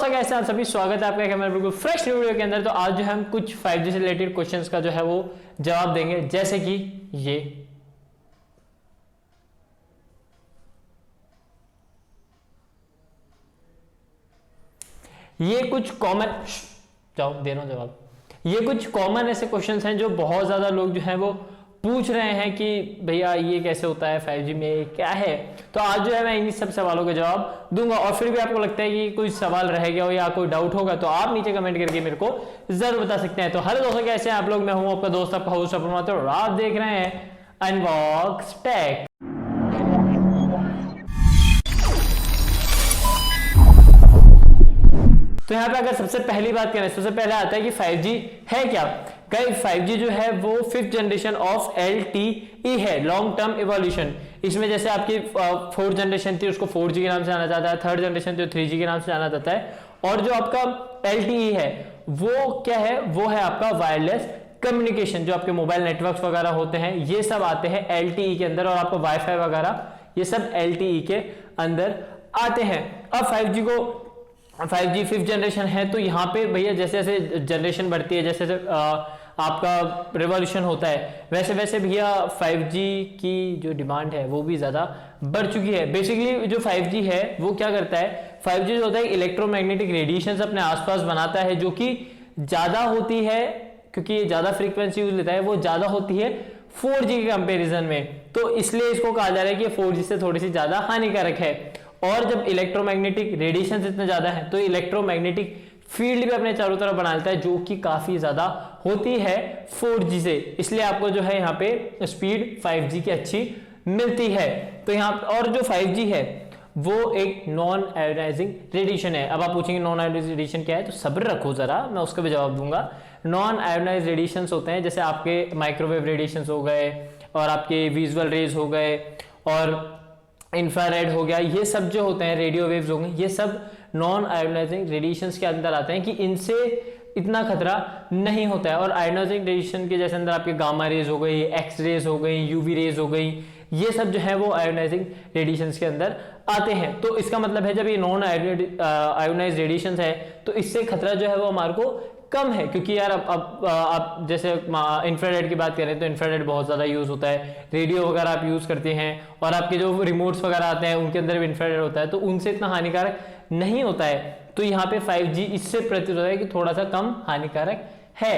दोस्तों कैसे हैं आप सभी, स्वागत है आपका हमारे बिल्कुल फ्रेश वीडियो के अंदर। तो आज जो है हम कुछ 5G से रिलेटेड क्वेश्चंस का जो है वो जवाब देंगे, जैसे कि ये कुछ कॉमन जाओ दे रहा हूं जवाब। ये कुछ कॉमन ऐसे क्वेश्चंस हैं जो बहुत ज्यादा लोग जो है वो पूछ रहे हैं कि भैया ये कैसे होता है, 5G में क्या है। तो आज जो है मैं इन सब सवालों के जवाब दूंगा, और फिर भी आपको लगता है कि कोई सवाल रह गया हो या कोई डाउट होगा तो आप नीचे कमेंट करके मेरे को जरूर बता सकते हैं। तो हेलो दोस्तों, कैसे हैं आप लोग? मैं हूं आपका दोस्त, आपका होस्ट और आप देख रहे हैं अनबॉक्स टेक। तो यहाँ पे अगर सबसे पहली बात करें, सबसे पहले आता है कि 5G है क्या। कई 5G जो है वो 5th जनरेशन ऑफ LTE है, लॉन्ग टर्म इवोल्यूशन। इसमें जैसे आपकी 4th जनरेशन थी उसको 4G के नाम से जाना जाता है, 3rd जनरेशन थी 3G के नाम से जाना जाता है, और जो आपका LTE है वो क्या है, वो है आपका वायरलेस कम्युनिकेशन। जो आपके मोबाइल नेटवर्क्स वगैरह होते हैं ये सब आते हैं LTE के अंदर, और आपका वाईफाई वगैरह ये सब LTE के अंदर आते हैं। अब 5G 5th जनरेशन है, तो यहाँ पे भैया जैसे जैसे जनरेशन बढ़ती है, जैसे जैसे आपका रिवॉल्यूशन होता है, वैसे वैसे भैया 5G की जो डिमांड है वो भी ज़्यादा बढ़ चुकी है। बेसिकली जो 5G है वो क्या करता है, 5G जो होता है इलेक्ट्रोमैग्नेटिक रेडिएशंस अपने आसपास बनाता है, जो कि ज़्यादा होती है, क्योंकि ये ज़्यादा फ्रीक्वेंसी यूज लेता है, वो ज़्यादा होती है 4G के कंपेरिजन में। तो इसलिए इसको कहा जा रहा है कि 4G से थोड़ी सी ज़्यादा हानिकारक है। और जब इलेक्ट्रोमैग्नेटिक रेडिएशन इतने ज्यादा है तो इलेक्ट्रोमैग्नेटिक फील्ड भी अपने चारों तरफ बनाता है, जो कि काफी ज्यादा होती है 4G से। इसलिए आपको जो है यहाँ पे स्पीड 5G की अच्छी मिलती है। तो यहाँ और जो 5G है वो एक नॉन आयोनाइजिंग रेडिएशन है। अब आप पूछेंगे नॉन आयोनाइजिंग रेडिएशन क्या है, तो सब्र रखो जरा, मैं उसका भी जवाब दूंगा। नॉन आयोनाइज रेडिएशन होते हैं जैसे आपके माइक्रोवेव रेडिएशन हो गए, और आपके विजुअल रेज हो गए, और इंफ्रारेड हो गया, ये सब जो होते हैं, रेडियो वेव्स हो गए, ये सब नॉन आयोनाइजिंग रेडिएशंस के अंदर आते हैं कि इनसे इतना खतरा नहीं होता है। और आयोनाइजिंग रेडिएशन के जैसे अंदर आपके गामा रेज हो गई, एक्स रेज हो गई, यूवी रेज हो गई, ये सब जो है वो आयोनाइजिंग रेडिएशंस के अंदर आते हैं। तो इसका मतलब है जब ये नॉन आयोनाइज रेडिएशंस है तो इससे खतरा जो है वो हमारे को कम है, क्योंकि यार अब आप जैसे इंफ्रारेड की बात करें तो इंफ्रारेड बहुत ज़्यादा यूज़ होता है, रेडियो वगैरह आप यूज़ करते हैं, और आपके जो रिमोट्स वगैरह आते हैं उनके अंदर भी इंफ्रारेड होता है, तो उनसे इतना हानिकारक नहीं होता है। तो यहाँ पे 5G इससे प्रतीत होता है कि थोड़ा सा कम हानिकारक है।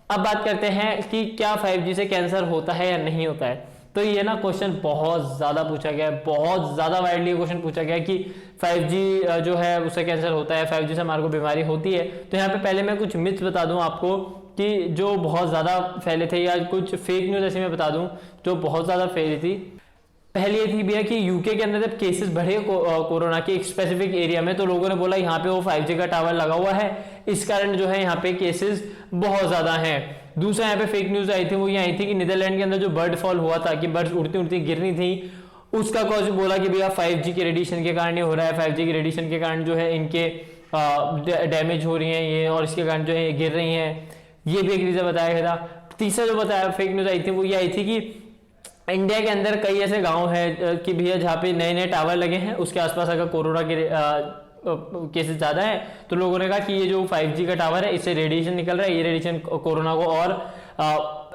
अब बात करते हैं कि क्या 5G से कैंसर होता है या नहीं होता है। तो ये ना क्वेश्चन बहुत ज्यादा पूछा गया है, बहुत ज्यादा वाइडली क्वेश्चन पूछा गया है कि 5G जो है उससे कैंसर होता है, 5G से हमारे को बीमारी होती है। तो यहाँ पे पहले मैं कुछ मिथ बता दूं आपको कि जो बहुत ज्यादा फैले थे, या कुछ फेक न्यूज ऐसे मैं बता दूं जो बहुत ज्यादा फैली थी। पहली ये थी भैया कि यूके के अंदर जब केसेस बढ़े कोरोना के एक स्पेसिफिक एरिया में, तो लोगों ने बोला यहाँ पे वो 5G का टावर लगा हुआ है, इस कारण जो है यहाँ पे केसेस बहुत ज्यादा हैं। दूसरा यहाँ पे फेक न्यूज आई थी, वो ये आई थी कि नीदरलैंड के अंदर जो बर्ड फॉल हुआ था, कि बर्ड्स उड़ती उड़ती गिरनी थी, उसका कॉज बोला कि भैया 5G के रेडिएशन के कारण ये हो रहा है, 5G के रेडिएशन के कारण जो है इनके डैमेज हो रही है ये, और इसके कारण जो है गिर रही हैं, ये भी एक रीजन बताया गया था। तीसरा जो बताया फेक न्यूज आई थी वो ये आई थी कि इंडिया के अंदर कई ऐसे गांव हैं कि भैया जहाँ पे नए नए टावर लगे हैं, उसके आसपास अगर कोरोना के केसेस ज्यादा है, तो लोगों ने कहा कि ये जो 5G का टावर है इससे रेडिएशन निकल रहा है, ये रेडिएशन कोरोना को और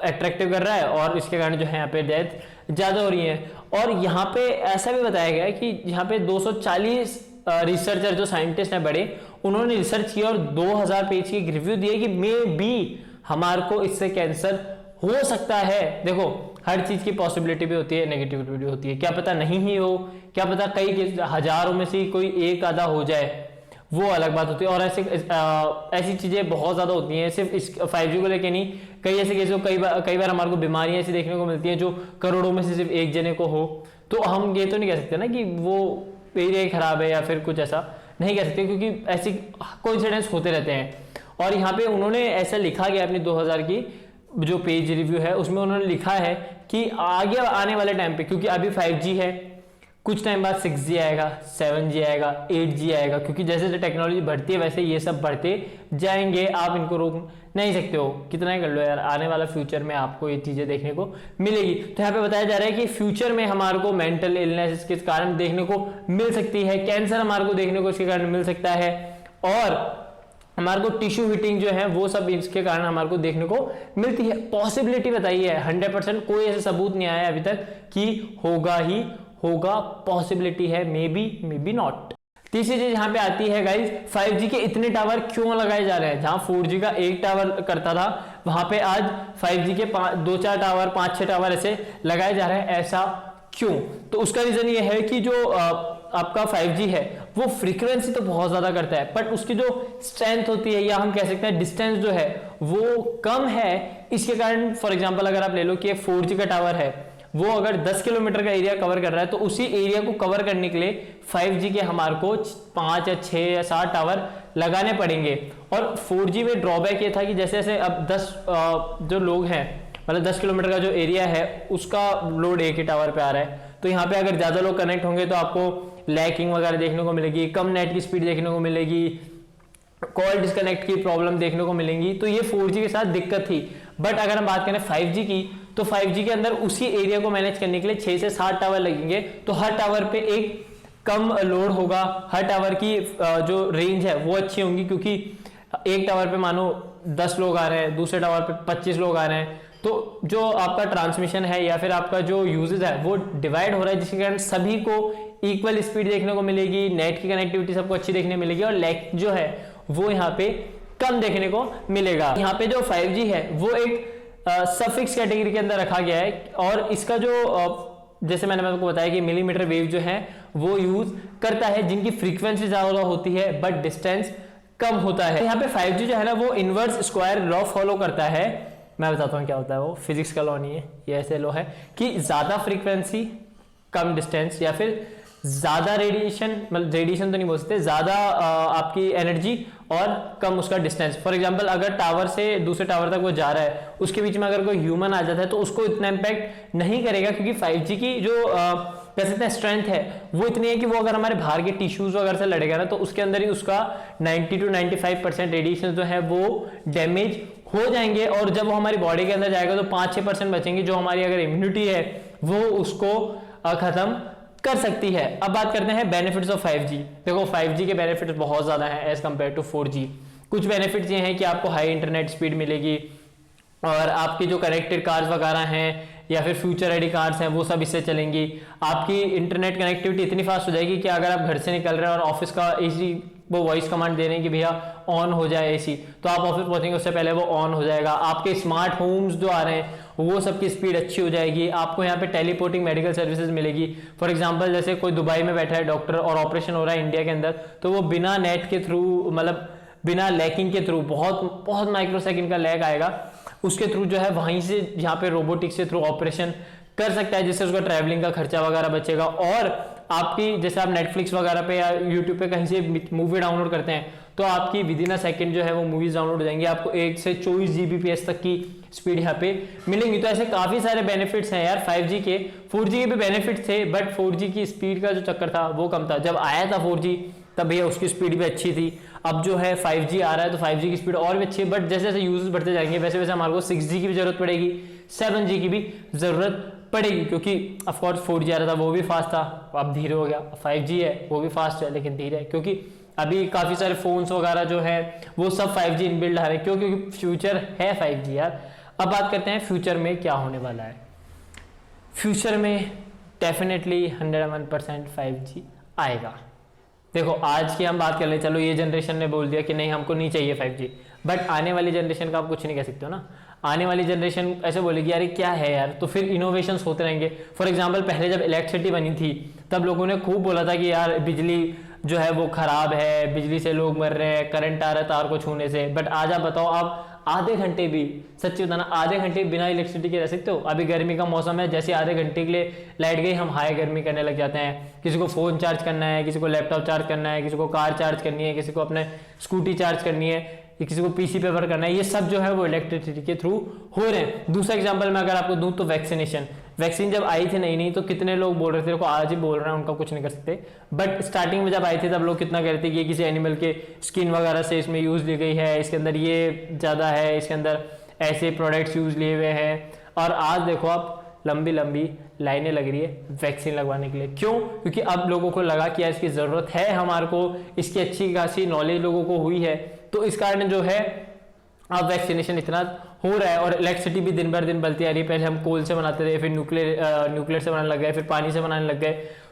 अट्रैक्टिव कर रहा है, और इसके कारण जो है यहाँ पे डेथ ज्यादा हो रही है। और यहाँ पे ऐसा भी बताया गया है कि यहाँ पे 240 रिसर्चर जो साइंटिस्ट हैं बड़े, उन्होंने रिसर्च किया और 2000 पेज की रिव्यू दिए कि मे बी हमारे को इससे कैंसर हो सकता है। देखो हर चीज की पॉसिबिलिटी भी होती है, नेगेटिविटी भी होती है, क्या पता नहीं ही हो, क्या पता कई हजारों में से कोई एक आधा हो जाए, वो अलग बात होती है। और ऐसी चीजें बहुत ज्यादा होती हैं, सिर्फ इस 5G को लेके नहीं, कई ऐसे केस कई बार हमारे को बीमारियां ऐसी देखने को मिलती हैं जो करोड़ों में से सिर्फ एक जने को हो। तो हम ये तो नहीं कह सकते ना कि वो एरिया खराब है या फिर कुछ ऐसा नहीं कह सकते, क्योंकि ऐसी कोइंसिडेंस होते रहते हैं। और यहाँ पे उन्होंने ऐसा लिखा गया अपनी 2000 की जो पेज रिव्यू है उसमें उन्होंने लिखा है कि आगे आने वाले टाइम पे, क्योंकि अभी 5G है, कुछ टाइम बाद 6G आएगा, 7G आएगा, 8G आएगा, क्योंकि जैसे जैसे टेक्नोलॉजी बढ़ती है वैसे ये सब बढ़ते जाएंगे, आप इनको रोक नहीं सकते हो, कितना ही कर लो यार, आने वाला फ्यूचर में आपको ये चीजें देखने को मिलेगी। तो यहाँ पे बताया जा रहा है कि फ्यूचर में हमारे को मेंटल इलनेस के कारण देखने को मिल सकती है, कैंसर हमारे को देखने को इसके कारण मिल सकता है, और हमारे को टिश्यू हीटिंग जो है वो सब इसके कारण हमारे को देखने को मिलती है। पॉसिबिलिटी बताइए 100%, कोई ऐसा सबूत नहीं आया अभी तक कि होगा ही होगा, पॉसिबिलिटी है, मे बी नॉट। तीसरी चीज यहाँ पे आती है गाइज, 5G के इतने टावर क्यों लगाए जा रहे हैं? जहां 4G का एक टावर करता था वहां पे आज 5G के 2-4 टावर 5-6 टावर ऐसे लगाए जा रहे हैं, ऐसा क्यों? तो उसका रीजन ये है कि जो आपका 5G है वो फ्रीक्वेंसी तो बहुत ज्यादा करता है, बट उसकी जो स्ट्रेंथ होती है या हम कह सकते हैं डिस्टेंस जो है वो कम है। इसके कारण फॉर एग्जांपल अगर आप ले लो कि 4G का टावर है, वो अगर 10 किलोमीटर का एरिया कवर कर रहा है तो उसी एरिया को कवर करने के लिए 5G के हमारे को 5 या 6 या 7 टावर लगाने पड़ेंगे। और 4G में ड्रॉबैक ये था कि जैसे जैसे अब 10 जो लोग हैं, मतलब 10 किलोमीटर का जो एरिया है उसका लोड एक ही टावर पे आ रहा है, तो यहाँ पे अगर ज्यादा लोग कनेक्ट होंगे तो आपको लैकिंग वगैरह देखने को मिलेगी, कम नेट की स्पीड देखने को मिलेगी, कॉल डिस्कनेक्ट की प्रॉब्लम देखने को मिलेंगी। तो ये 4G के साथ दिक्कत थी। बट अगर हम बात करें 5G की, तो 5G के अंदर उसी एरिया को मैनेज करने के लिए 6 से 7 टावर लगेंगे, तो हर टावर पे एक कम लोड होगा, हर टावर की जो रेंज है वो अच्छी होंगी, क्योंकि एक टावर पे मानो 10 लोग आ रहे हैं, दूसरे टावर पे 25 लोग आ रहे हैं, तो जो आपका ट्रांसमिशन है या फिर आपका जो यूजेज है वो डिवाइड हो रहा है, जिसके कारण सभी को इक्वल स्पीड देखने को मिलेगी, नेट की कनेक्टिविटी सबको अच्छी देखने मिलेगी, और लैग जो है वो यहाँ पे कम देखने को मिलेगा। यहाँ पे जो 5G है वो एक सफिक्स कैटेगरी के अंदर रखा गया है, और इसका जो जैसे मैंने आपको बताया कि मिलीमीटर वेव जो है वो यूज करता है जिनकी फ्रीक्वेंसी ज्यादा होती है बट डिस्टेंस कम होता है। यहाँ पे 5G जो है ना वो इनवर्स स्क्वायर लॉ फॉलो करता है। मैं बताता हूँ क्या होता है वो, फिजिक्स का लॉ नहीं है, ये ऐसे लॉ है कि ज्यादा फ्रीक्वेंसी कम डिस्टेंस, या फिर ज्यादा रेडिएशन, मतलब रेडिएशन तो नहीं बोल सकते, ज्यादा आपकी एनर्जी और कम उसका डिस्टेंस। फॉर एग्जांपल अगर टावर से दूसरे टावर तक वो जा रहा है, उसके बीच में अगर कोई ह्यूमन आ जाता है तो उसको इतना इम्पैक्ट नहीं करेगा, क्योंकि 5G की जो कह सकते हैं स्ट्रेंथ है वो इतनी है कि वो अगर हमारे बाहर के टिश्यूज वगैरह से लड़ेगा ना तो उसके अंदर ही उसका 90 to 95% रेडिएशन जो है वो डैमेज हो जाएंगे, और जब वो हमारी बॉडी के अंदर जाएगा तो 5-6% बचेंगे, जो हमारी अगर इम्यूनिटी है वो उसको खत्म कर सकती है। अब बात करते हैं बेनिफिट्स ऑफ 5G। देखो 5G के बेनिफिट्स बहुत ज्यादा हैं एज कंपेयर टू 4G। कुछ बेनिफिट्स ये हैं कि आपको हाई इंटरनेट स्पीड मिलेगी, और आपकी जो कनेक्टेड कार्स वगैरह हैं या फिर फ्यूचर रेडी कार्स हैं वो सब इससे चलेंगी। आपकी इंटरनेट कनेक्टिविटी इतनी फास्ट हो जाएगी कि अगर आप घर से निकल रहे हैं और ऑफिस का एसी वो वॉइस कमांड दे रहे हैं कि भैया ऑन हो जाए एसी, तो आप ऑफिस पहुंचेंगे उससे पहले वो ऑन हो जाएगा। आपके स्मार्ट होम्स जो आ रहे हैं वो सबकी स्पीड अच्छी हो जाएगी। आपको यहाँ पे टेलीपोर्टिंग मेडिकल सर्विसेज मिलेगी। फॉर एग्जांपल जैसे कोई दुबई में बैठा है डॉक्टर और ऑपरेशन हो रहा है इंडिया के अंदर, तो वो बिना नेट के थ्रू, मतलब बिना लैकिंग के थ्रू, बहुत बहुत माइक्रो सेकंड का लैग आएगा, उसके थ्रू जो है वहीं से यहाँ पे रोबोटिक्स के थ्रू ऑपरेशन कर सकता है, जिससे उसका ट्रैवलिंग का खर्चा वगैरह बचेगा। और आपकी जैसे आप नेटफ्लिक्स वगैरह पे या यूट्यूब पे कहीं से मूवी डाउनलोड करते हैं तो आपकी विद इन अ सेकंड जो है वो मूवीज डाउनलोड हो जाएंगी, आपको 1 से 24 Gbps तक की स्पीड यहाँ पे मिलेंगी। तो ऐसे काफी सारे बेनिफिट्स हैं यार 5G के। 4G के भी बेनिफिट्स थे, बट 4G की स्पीड का जो चक्कर था वो कम था। जब आया था 4G तब भैया उसकी स्पीड भी अच्छी थी। अब जो है 5G आ रहा है तो 5G की स्पीड और भी अच्छी है, बट जैसे जैसे यूजेस बढ़ते जाएंगे वैसे वैसे हमारे को 6G की भी जरूरत पड़ेगी, 7G की भी जरूरत पड़ेगी, क्योंकि ऑफकोर्स 4G आ रहा था वो भी फास्ट था, अब धीरे हो गया। 5G है वो भी फास्ट है लेकिन धीरे है, क्योंकि अभी काफी सारे फोन्स वगैरह जो है वो सब 5G इनबिल्ड आ रहे हैं, क्योंकि फ्यूचर है 5G यार। अब बात करते हैं फ्यूचर में क्या होने वाला है। फ्यूचर में डेफिनेटली 101% 5G आएगा। देखो आज की हम बात कर ले, चलो ये जनरेशन ने बोल दिया कि नहीं हमको नहीं चाहिए 5G, बट आने वाली जनरेशन का आप कुछ नहीं कह सकते हो ना। आने वाली जनरेशन ऐसे बोलेगी यार क्या है यार, तो फिर इनोवेशंस होते रहेंगे। फॉर एग्जांपल पहले जब इलेक्ट्रिसिटी बनी थी तब लोगों ने खूब बोला था कि यार बिजली जो है वो खराब है, बिजली से लोग मर रहे हैं, करंट आ रहा है तार को छूने से। बट आज आप बताओ, आप आधे घंटे भी, सच्ची बताना, आधे घंटे बिना इलेक्ट्रिसिटी के रह सकते हो? अभी गर्मी का मौसम है, जैसे आधे घंटे के लिए लाइट गई हम हाई गर्मी करने लग जाते हैं। किसी को फोन चार्ज करना है, किसी को लैपटॉप चार्ज करना है, किसी को कार चार्ज करनी है, किसी को अपने स्कूटी चार्ज करनी है, किसी को पीसी पे वर्क करना है, ये सब जो है वो इलेक्ट्रिसिटी के थ्रू हो रहे हैं। दूसरा एग्जांपल मैं अगर आपको दूं तो वैक्सीनेशन। वैक्सीन जब आई थी नई नई तो कितने लोग बोल रहे थे, देखो आज ही बोल रहे हैं, उनका कुछ नहीं कर सकते, बट स्टार्टिंग में जब आई थी तब लोग कितना कह रहे थे कि ये किसी एनिमल के स्किन वगैरह से इसमें यूज ली गई है, इसके अंदर ये ज्यादा है, इसके अंदर ऐसे प्रोडक्ट्स यूज लिए हुए हैं। और आज देखो आप लंबी लंबी लाइनें लग रही है वैक्सीन लगवाने के लिए। क्यों? क्योंकि अब लोगों को लगा कि यार इसकी ज़रूरत है, हमारे को इसकी अच्छी खासी नॉलेज लोगों को हुई है, तो इस कारण जो है अब वैक्सीनेशन इतना हो रहा है। और इलेक्ट्रिसिटी भी दिन भर दिन बढ़ती आ रही है। पहले हम कोल से बनाते थे, फिर न्यूक्लियर से बनाने लग गए, फिर पानी से बनाने लग गए,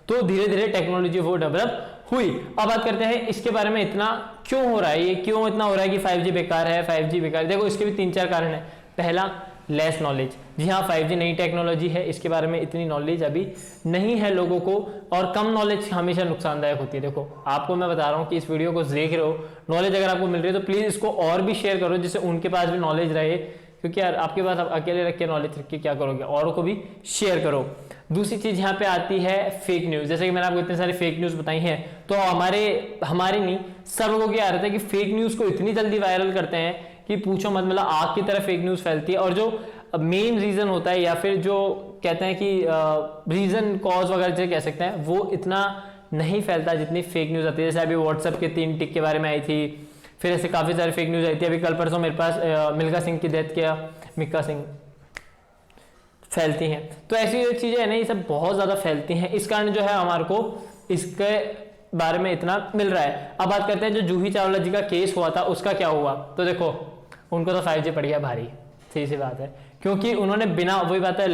तो धीरे धीरे टेक्नोलॉजी वो डेवलप हुई। अब बात करते हैं इसके बारे में इतना क्यों हो रहा है, ये क्यों इतना हो रहा है कि 5G बेकार है, 5G बेकार है। देखो इसके भी 3-4 कारण है। पहला, लेस नॉलेज। जी हाँ, 5G नई टेक्नोलॉजी है, इसके बारे में इतनी नॉलेज अभी नहीं है लोगों को, और कम नॉलेज हमेशा नुकसानदायक होती है। देखो आपको मैं बता रहा हूँ कि इस वीडियो को देख रहे हो, नॉलेज अगर आपको मिल रही है तो प्लीज इसको और भी शेयर करो, जिससे उनके पास भी नॉलेज रहे। क्योंकि यार आपके पास आप अकेले रख के नॉलेज रख के क्या करोगे, औरों को भी शेयर करो। दूसरी चीज यहाँ पे आती है फेक न्यूज। जैसे कि मैंने आपको इतने सारे फेक न्यूज बताई हैं, तो हमारे नहीं सब लोगों की आदत है कि फेक न्यूज को इतनी जल्दी वायरल करते हैं कि पूछो मत, मतलब आग की तरह फेक न्यूज फैलती है। और जो मेन रीजन होता है, या फिर जो कहते हैं कि रीजन कॉज वगैरह जो कह सकते हैं, वो इतना नहीं फैलता जितनी फेक न्यूज आती है। जैसे अभी व्हाट्सएप के 3 टिक के बारे में आई थी, फिर ऐसे काफी सारी फेक न्यूज आई थी। अभी कल परसों मेरे पास मिल्खा सिंह की डेथ किया, मिल्खा सिंह फैलती हैं। तो ऐसी जो चीजें है ना, ये सब बहुत ज्यादा फैलती हैं, इस कारण जो है हमारे को इसके बारे में इतना मिल रहा है। अब बात करते हैं जो जूही चावला जी का केस हुआ था, उसका क्या हुआ। तो देखो उनको तो 5G पड़ गया भारी, सही सी बात है, क्योंकि उन्होंने बिना, वही बात है,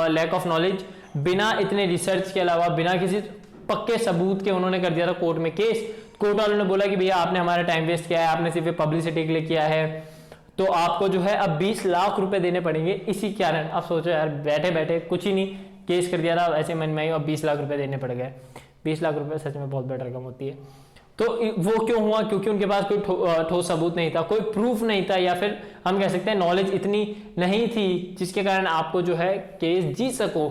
लैक ऑफ नॉलेज, बिना इतने रिसर्च के अलावा, बिना किसी पक्के सबूत के उन्होंने कर दिया था कोर्ट में केस। कोर्ट वालों ने बोला कि भैया आपने हमारा टाइम वेस्ट किया है, आपने सिर्फ पब्लिसिटी के लिए किया है, तो आपको जो है अब 20 लाख रुपए देने पड़ेंगे इसी कारण। अब सोचो यार, बैठे बैठे कुछ ही नहीं, केस कर दिया था ऐसे मन में, अब 20 लाख रुपए देने पड़ गए। 20 लाख रुपए सच में बहुत बड़ी रकम होती है। तो वो क्यों हुआ? क्योंकि उनके पास कोई ठोस सबूत नहीं था, कोई प्रूफ नहीं था, या फिर हम कह सकते हैं नॉलेज इतनी नहीं थी जिसके कारण आपको जो है केस जीत सको।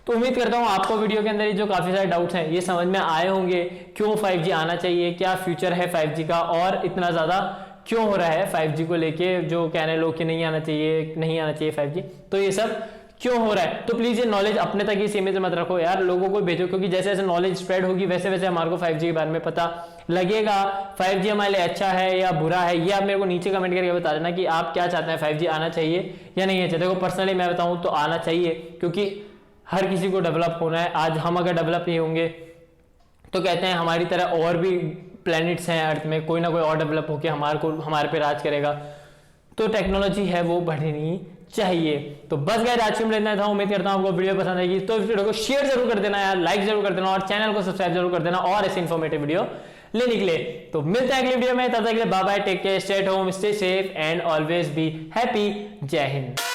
तो उम्मीद करता हूं आपको वीडियो के अंदर ये जो काफी सारे डाउट्स हैं ये समझ में आए होंगे। क्यों 5G आना चाहिए, क्या फ्यूचर है 5G का, और इतना ज्यादा क्यों हो रहा है 5G को लेके, जो कहने लोग कि नहीं आना चाहिए 5G, तो ये सब क्यों हो रहा है। तो प्लीज ये नॉलेज अपने तक ही सीमित मत रखो यार, लोगों को भेजो, क्योंकि जैसे जैसे नॉलेज स्प्रेड होगी वैसे वैसे हमारे को 5G के बारे में पता लगेगा। 5G हमारे लिए अच्छा है या बुरा है, ये आप मेरे को नीचे कमेंट करके बता देना कि आप क्या चाहते हैं, 5G आना चाहिए या नहीं चाहिए। देखो पर्सनली मैं बताऊं तो आना चाहिए, क्योंकि हर किसी को डेवलप होना है। आज हम अगर डेवलप नहीं होंगे तो कहते हैं हमारी तरह और भी प्लैनेट्स हैं अर्थ में, कोई ना कोई और डेवलप होकर हमारे पे राज करेगा। तो टेक्नोलॉजी है वो बढ़नी चाहिए। तो बस गाइस आज के लिए था, उम्मीद करता हूं आपको वीडियो पसंद आएगी। तो इस वीडियो को शेयर जरूर कर देना यार, लाइक जरूर कर देना, और चैनल को सब्सक्राइब जरूर कर देना और ऐसे इन्फॉर्मेटिव वीडियो लेने के लिए। तो मिलते हैं अगली वीडियो में, तब तक के लिए bye bye, take care, stay at home, stay safe and always be happy. जय हिंद।